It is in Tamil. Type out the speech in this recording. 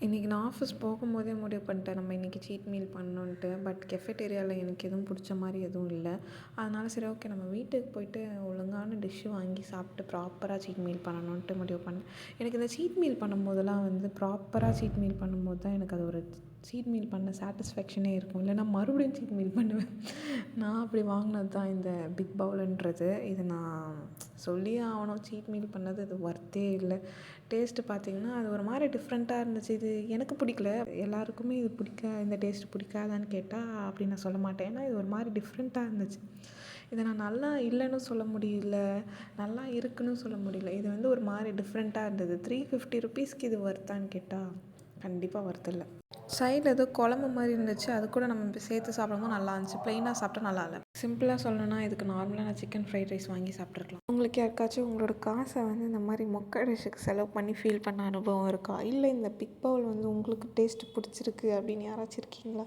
இன்றைக்கி நான் ஆஃபீஸ் போகும்போதே முடிவு பண்ணிட்டேன் நம்ம இன்றைக்கி சீட் மீல் பண்ணணுன்ட்டு. பட் கெஃபெட்டேரியாவில் எனக்கு எதுவும் பிடிச்ச மாதிரி எதுவும் இல்லை. அதனால சரி ஓகே நம்ம வீட்டுக்கு போயிட்டு ஒழுங்கான டிஷ்ஷு வாங்கி சாப்பிட்டு ப்ராப்பராக சீட் மீல் பண்ணணுன்ட்டு முடிவு பண்ணேன். எனக்கு இந்த சீட் மீல் பண்ணும்போதெல்லாம் ப்ராப்பராக சீட் மீல் பண்ணும்போது தான் எனக்கு அது ஒரு சீட் மீல் பண்ண சாட்டிஸ்ஃபேக்ஷனே இருக்கும். இல்லைனா மறுபடியும் சீட் மீல் பண்ணுவேன். நான் அப்படி வாங்கினது தான் இந்த பிக் பவுலுன்றது. இது நான் சொல்லியே ஆகணும். சீட் மீல் பண்ணது அது ஒர்த்தே இல்லை. டேஸ்ட்டு பார்த்திங்கன்னா அது ஒரு மாதிரி டிஃப்ரெண்ட்டாக இருந்துச்சு. இது எனக்கு பிடிக்கல. எல்லாருக்குமே இது இந்த டேஸ்ட்டு பிடிக்காதான்னு கேட்டால் அப்படி நான் சொல்ல மாட்டேன். ஏன்னா இது ஒரு மாதிரி டிஃப்ரெண்ட்டாக இருந்துச்சு. இதை நான் நல்லா இல்லைன்னு சொல்ல முடியல, நல்லா இருக்குன்னு சொல்ல முடியல. இது ஒரு மாதிரி டிஃப்ரெண்ட்டாக இருந்தது. 350 ருபீஸ்க்கு இது ஒர்த்தான்னு கேட்டால் கண்டிப்பாக ஒர்த் இல்லை. சைடில் ஏதோ குழம்பு மாதிரி இருந்துச்சு. அது கூட நம்ம சேர்த்து சாப்பிடும்போது நல்லா இருந்துச்சு. ப்ளெயினாக சாப்பிட்டா நல்லா இல்லை. சிம்பிளாக சொல்லணும்னா இதுக்கு நார்மலாக நான் சிக்கன் ஃப்ரைட் ரைஸ் வாங்கி சாப்பிட்ருக்கலாம். உங்களுக்கு யாருக்காச்சும் உங்களோட காசை இந்த மாதிரி மொக்க டிஷ்ஷுக்கு செலவு பண்ணி ஃபீல் பண்ண அனுபவம் இருக்கா? இல்லை இந்த பிக் பவுல் உங்களுக்கு டேஸ்ட்டு பிடிச்சிருக்கு அப்படின்னு யாராச்சும் இருக்கீங்களா?